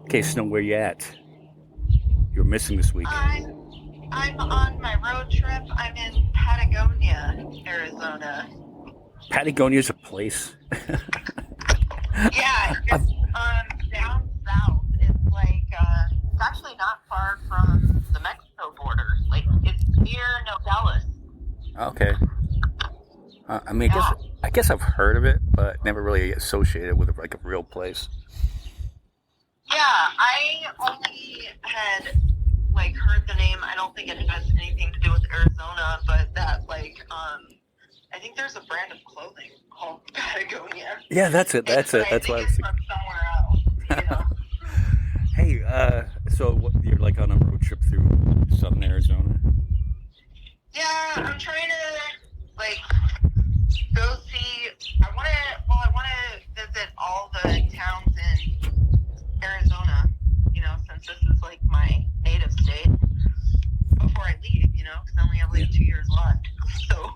Okay, Snow, where you at? You're missing this week. I'm on my road trip. I'm in Patagonia, Arizona. Patagonia's a place. Yeah, I've, it's down south. It's actually not far from the Mexico border. Like it's near Nogales. okay. I mean, Yeah, I guess I've heard of it, but never really associated with like a real place. yeah. I only had heard the name. I don't think it has anything to do with Arizona, but I think there's a brand of clothing called Patagonia. Yeah, that's it. But That's it. I That's think what I was it's thinking. from somewhere else. You know. Hey, so you're like on a road trip through southern Arizona? Yeah, I'm trying to go see. I want to visit all the towns in Arizona. Since this is like my native state. Before I leave, because I only have Yeah. 2 years left. So,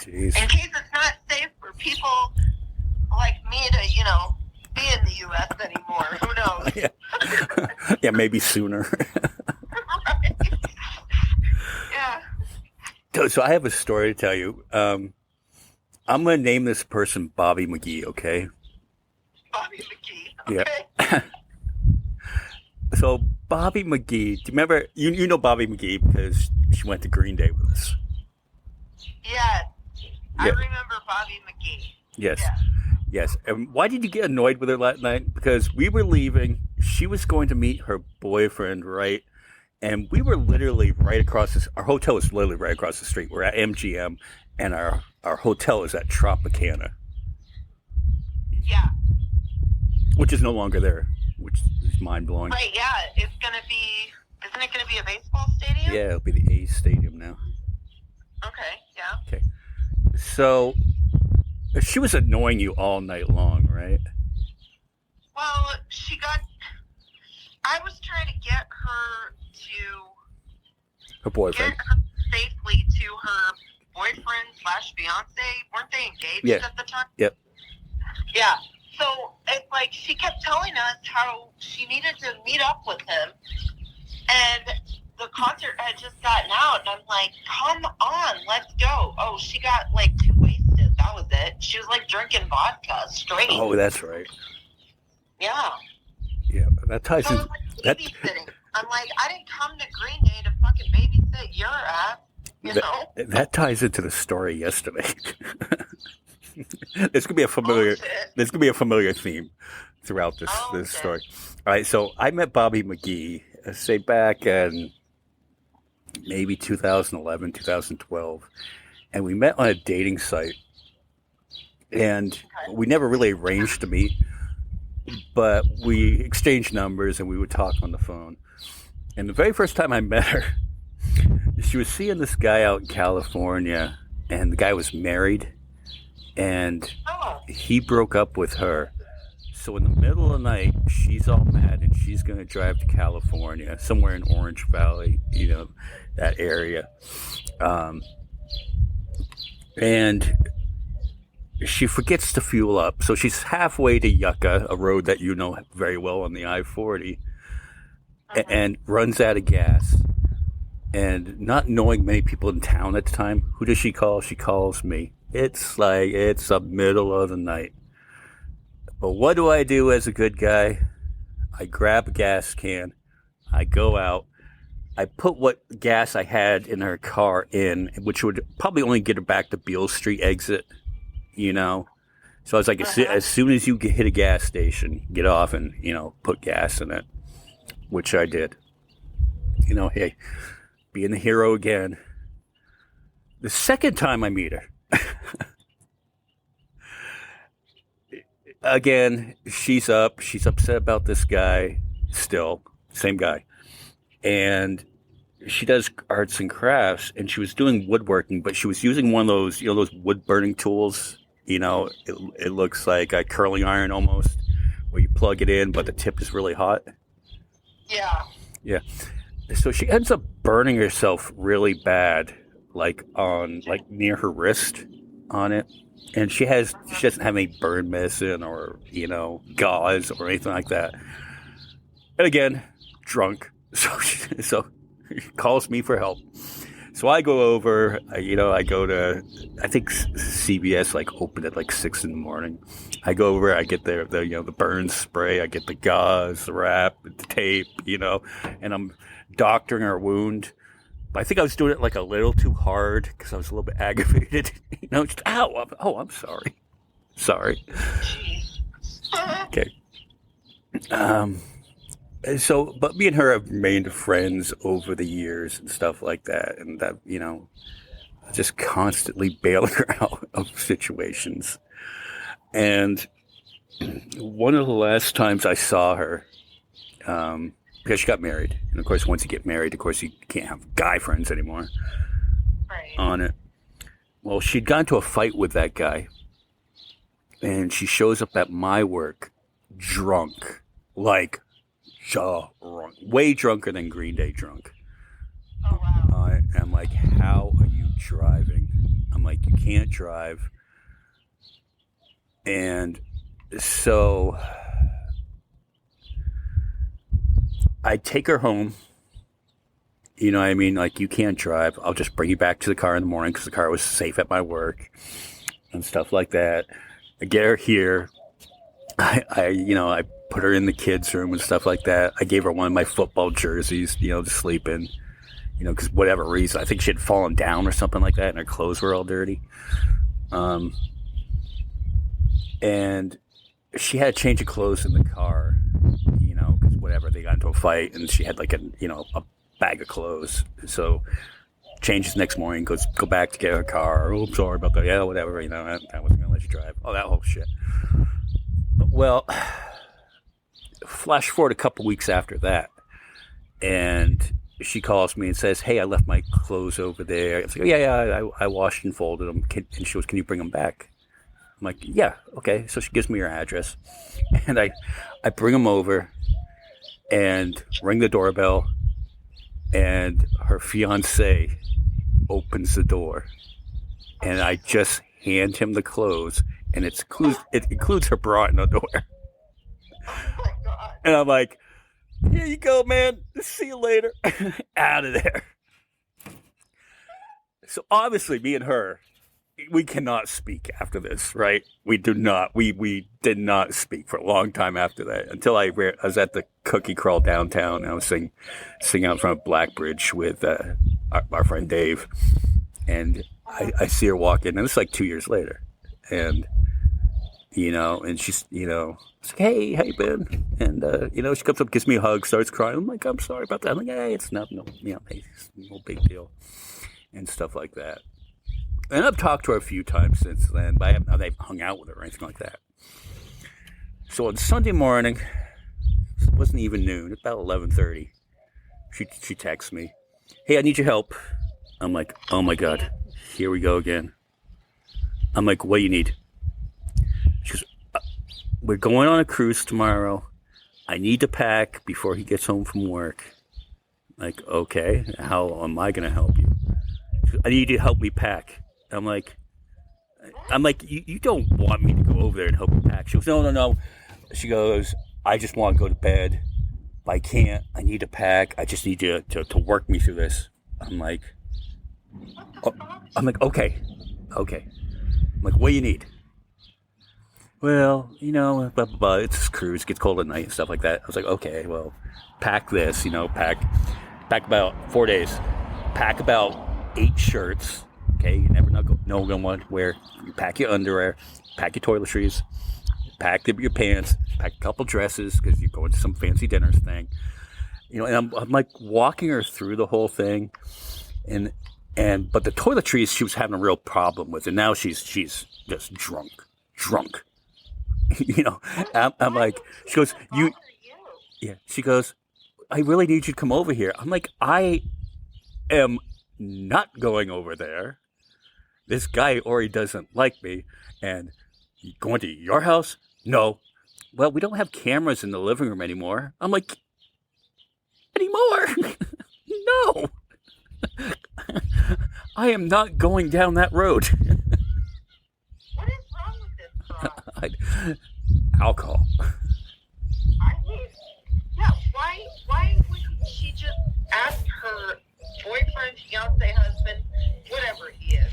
Jeez. in case it's not safe for people like me to, be in the U.S. anymore, who knows? Yeah. Yeah, maybe sooner. Right? Yeah. So I have a story to tell you. I'm going to name this person Bobby McGee, okay? Bobby McGee. Yeah. Okay. So Bobby McGee, do you remember? You know Bobby McGee because she went to Green Day with us. Yeah. I Yeah. remember Bobby McGee. Yes. Yeah. Yes. And why did you get annoyed with her last night? Because we were leaving. She was going to meet her boyfriend, right? And we were literally right across this. Our hotel is literally right across the street. We're at MGM, and our hotel is at Tropicana, Yeah. which is no longer there, which is mind blowing. Right. Yeah. It's gonna be. Isn't it gonna be a baseball stadium? Yeah, it'll be the A's stadium now. Okay. Yeah. Okay. So she was annoying you all night long, right? Well, I was trying to get her Her boyfriend. safely to her boyfriend slash fiance. Weren't they engaged Yeah. at the time? Yep. Yeah. So it's like she kept telling us how she needed to meet up with him, and the concert had just gotten out, and I'm like, "Come on, let's go." Oh, she got too wasted. That was it. She was drinking vodka straight. Oh, that's right. Yeah. Yeah, that ties So in. it was That, babysitting. I'm like, I didn't come to Green Day to fucking babysit your ass, you know? that ties into the story yesterday. There's gonna be a familiar. Bullshit. There's gonna be a familiar theme throughout this Oh, this okay. story. All right, so I met Bobby McGee, say back in maybe 2011, 2012, and we met on a dating site, and Okay. we never really arranged to meet, but we exchanged numbers and we would talk on the phone. And the very first time I met her, she was seeing this guy out in California, and the guy was married, and Oh, he broke up with her. So in the middle of the night, she's all mad, and she's going to drive to California, somewhere in Orange Valley, that area. And she forgets to fuel up. So she's halfway to Yucca, a road that you know very well on the I-40, and runs out of gas. And not knowing many people in town at the time, who does she call? She calls me. It's the middle of the night. But what do I do as a good guy? I grab a gas can. I go out. I put what gas I had in her car in, which would probably only get her back to Beale Street exit, So I was like, as soon as you hit a gas station, get off and, put gas in it, which I did. Hey, being the hero again. The second time I meet her, again, she's upset about this guy, still, same guy. And she does arts and crafts, and she was doing woodworking, but she was using one of those, those wood burning tools. It looks like a curling iron almost, where you plug it in, but the tip is really hot. yeah. Yeah. So she ends up burning herself really bad, near her wrist. on it. And she doesn't have any burn medicine or, gauze or anything like that. And again, drunk. So she calls me for help. So I go over, I go to, I think CVS opened at 6 in the morning. I go over, I get the burn spray, I get the gauze, the wrap, the tape, and I'm doctoring her wound. But I think I was doing it a little too hard because I was a little bit aggravated. Just, ow, I'm sorry. Sorry. Okay. So, but me and her have remained friends over the years and stuff like that. And that, just constantly bailing her out of situations. And one of the last times I saw her, because she got married. And of course, once you get married, of course, you can't have guy friends anymore. Right. On it. Well, she'd gotten into a fight with that guy. And she shows up at my work drunk. Way drunker than Green Day drunk. Oh, wow. And I'm like, how are you driving? I'm like, you can't drive. And so I take her home. You know what I mean? You can't drive. I'll just bring you back to the car in the morning because the car was safe at my work and stuff like that. I get her here. I put her in the kids' room and stuff like that. I gave her one of my football jerseys, to sleep in, because whatever reason. I think she had fallen down or something like that and her clothes were all dirty. And she had a change of clothes in the car, because whatever, they got into a fight and she had a bag of clothes. So changes next morning, go back to get her car. Oh, I'm sorry about that. Yeah, whatever, I wasn't going to let you drive. Oh, that whole shit. Well, flash forward a couple weeks after that, and she calls me and says, "Hey, I left my clothes over there." I was like, "Yeah, I washed and folded them." And she goes, "Can you bring them back?" I'm like, "Yeah, okay." So she gives me her address, and I bring them over and ring the doorbell, and her fiance opens the door, and I just hand him the clothes, and it includes her bra and underwear. Oh, my God. And I'm like, here you go, man. See you later. Out of there. So obviously, me and her, we cannot speak after this, right? We do not. We did not speak for a long time after that until I was at the cookie crawl downtown. And I was singing out in front of Blackbridge with our friend Dave. And I see her walk in, and it's 2 years later. And, and she's, it's like, hey, how you been? And, she comes up, gives me a hug, starts crying. I'm like, I'm sorry about that. I'm like, hey, it's no big deal. And stuff like that. And I've talked to her a few times since then, but I haven't hung out with her or anything like that. So on Sunday morning, it wasn't even noon, about 11:30, she texts me, hey, I need your help. I'm like, oh my God, here we go again. I'm like, what do you need? She goes, we're going on a cruise tomorrow. I need to pack before he gets home from work. Like, okay, how am I going to help you? She goes, I need you to help me pack. I'm like, you don't want me to go over there and help you pack. She goes, no. She goes, I just want to go to bed. If I can't, I need to pack. I just need you to work me through this. I'm like, okay. I'm like, what do you need? Well, blah, blah, blah. It's a cruise. It gets cold at night and stuff like that. I was like, okay, well, pack this, pack about 4 days. Pack about 8 shirts. Okay, you never know what to wear. You pack your underwear, pack your toiletries, pack your pants, pack a couple dresses because you're going to some fancy dinners thing. And I'm like walking her through the whole thing, but the toiletries she was having a real problem with, and now she's just drunk. I'm like, she goes, yeah. She goes, I really need you to come over here. I'm like, I am not going over there. This guy already doesn't like me, and going to your house? No. Well, we don't have cameras in the living room anymore. I'm like, anymore? No. I am not going down that road. God. Alcohol. I mean, yeah, why wouldn't she just ask her boyfriend, fiance, husband, whatever he is?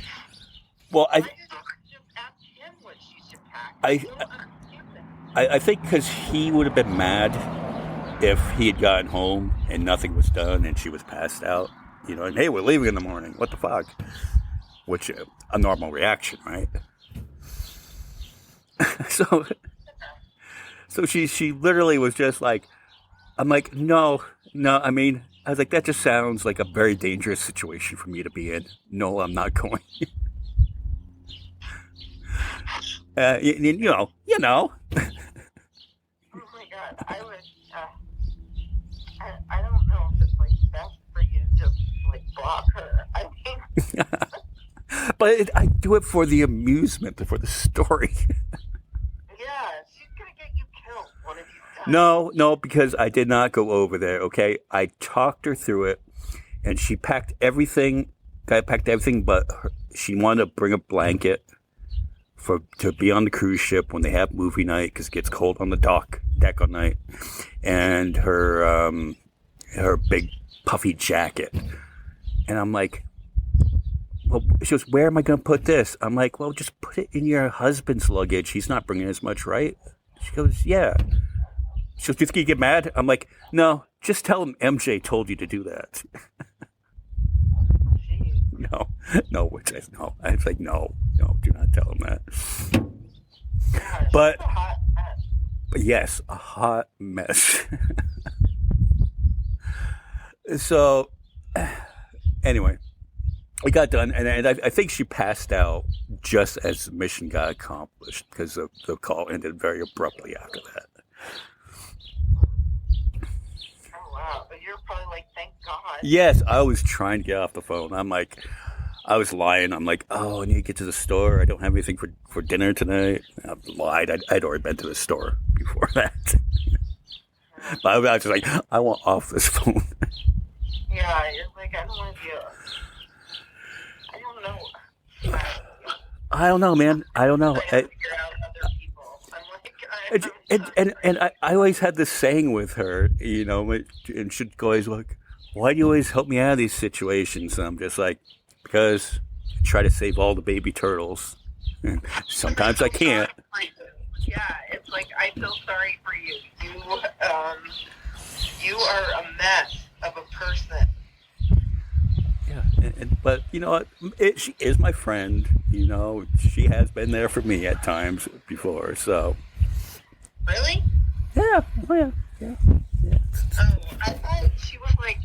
Well, Why did she just ask him what she should pack? I don't understand that. I think because he would have been mad if he had gotten home and nothing was done and she was passed out. You know, and hey, we're leaving in the morning. What the fuck? Which a normal reaction, right? So she literally was just like, I'm like, no. I mean, I was like, that just sounds like a very dangerous situation for me to be in. No, I'm not going. You know. Oh my God, I would. I don't know if it's like best for you to just like block her. I mean, but I do it for the amusement, for the story. Yeah, she's gonna get you killed one of these times. No, because I did not go over there. Okay, I talked her through it, and she packed everything. I packed everything, but she wanted to bring a blanket to be on the cruise ship when they have movie night because it gets cold on the deck all night, and her big puffy jacket. And I'm like, well, she goes, where am I going to put this? I'm like, well, just put it in your husband's luggage. He's not bringing as much, right? She goes, yeah. She goes, do you think he'd get mad? I'm like, no, just tell him MJ told you to do that. No, which is no. I was like, no, do not tell him that. Gosh, But, it's a hot mess. but yes, a hot mess. So, anyway, we got done, and I think she passed out just as the mission got accomplished because the call ended very abruptly after that. Oh wow, but you're probably like, thank God. Yes, I was trying to get off the phone. I was lying. I'm like, oh, I need to get to the store. I don't have anything for dinner tonight. I lied. I'd already been to the store before that. But I was just like, I want off this phone. Yeah, you're like, I don't want to be I don't know. I don't know, man. I don't know. I figure out other people. I'm like, And I always had this saying with her, you know, and she'd always like, why do you always help me out of these situations? And I'm just like, because I try to save all the baby turtles. And sometimes I can't. Yeah, it's like, I feel sorry for you. You are a mess of a person. Yeah, but you know what? She is my friend. You know, she has been there for me at times before. So. Really? Yeah. Oh yeah. Yeah. Oh, I thought she was like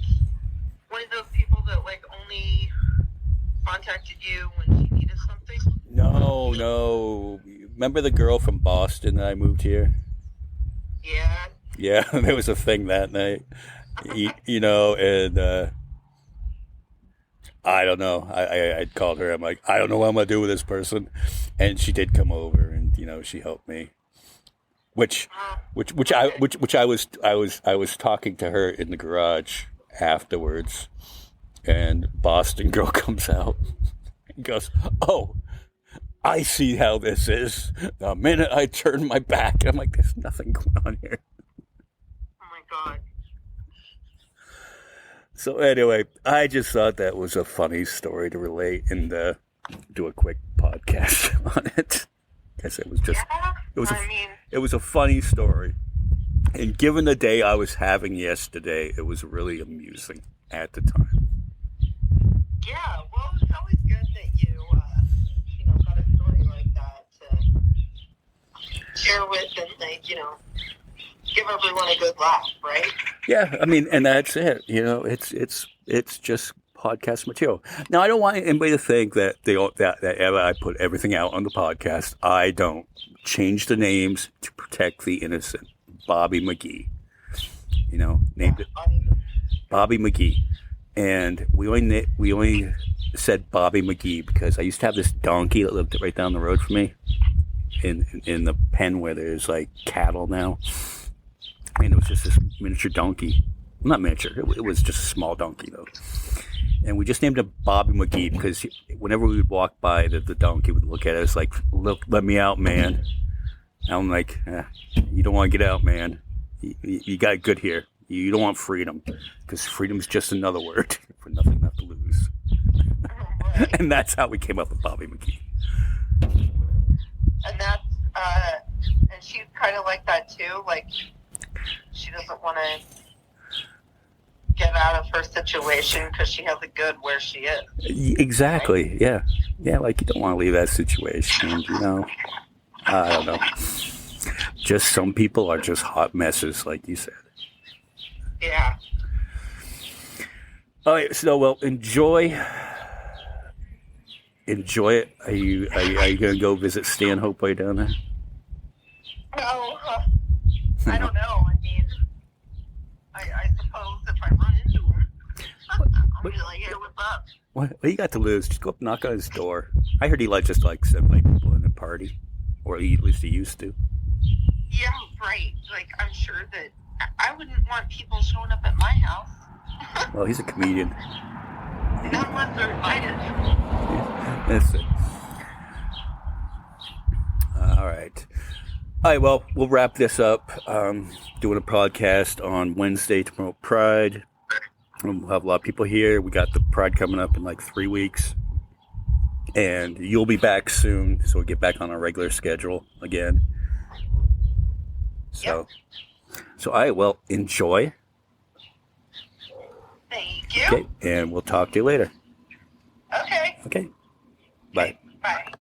one of those people that like only contacted you when she needed something. No. Remember the girl from Boston that I moved here? Yeah. Yeah, there was a thing that night. You know, and I don't know. I called her. I'm like, I don't know what I'm gonna do with this person, and she did come over, and you know, she helped me. Which I was talking to her in the garage afterwards, and Boston girl comes out and goes, "Oh, I see how this is." The minute I turn my back, I'm like, "There's nothing going on here." Oh my God. So anyway, I just thought that was a funny story to relate and do a quick podcast on it. Because it was just, it was a funny story. And given the day I was having yesterday, it was really amusing at the time. Yeah, well, it's always good that you got a story like that to share with and like, give everyone a good laugh, right? Yeah, I mean, and that's it. You know, it's just podcast material. Now, I don't want anybody to think that that ever I put everything out on the podcast. I don't. Change the names to protect the innocent. Bobby McGee. You know, named it Bobby McGee. And we only said Bobby McGee because I used to have this donkey that lived right down the road from me in the pen where there's like cattle now. And it was just this miniature donkey. Well, not miniature. It was just a small donkey, though. And we just named him Bobby McGee because whenever we would walk by, the donkey would look at us like, "Look, let me out, man." I'm like, you don't want to get out, man. You got it good here. You don't want freedom, because freedom's just another word for nothing left to lose. Right. And that's how we came up with Bobby McGee. And that's, and she's kind of like that too. Like, she doesn't want to get out of her situation because she has it good where she is. Exactly. Right? Yeah. Yeah. Like, you don't want to leave that situation. I don't know. Just some people are just hot messes, like you said. Yeah. All right. So, well, enjoy it. Are you gonna go visit Stanhope way down there? No, I don't know. I mean, I suppose if I run into him, I'll be like, "Hey, what's up?" What you got to lose? Just go up, knock on his door. I heard he just send people in the party, or at least he used to. Yeah, right. Like, I'm sure that I wouldn't want people showing up at my house. Well, he's a comedian. Not unless they're invited. Yeah, that's it. All right. All right, well, we'll wrap this up. Doing a podcast on Wednesday to promote Pride. We'll have a lot of people here. We got the Pride coming up in like 3 weeks. And you'll be back soon, so we'll get back on our regular schedule again. So, all right, well, enjoy. Thank you. Okay, and we'll talk to you later. Okay. Okay. Bye. Bye.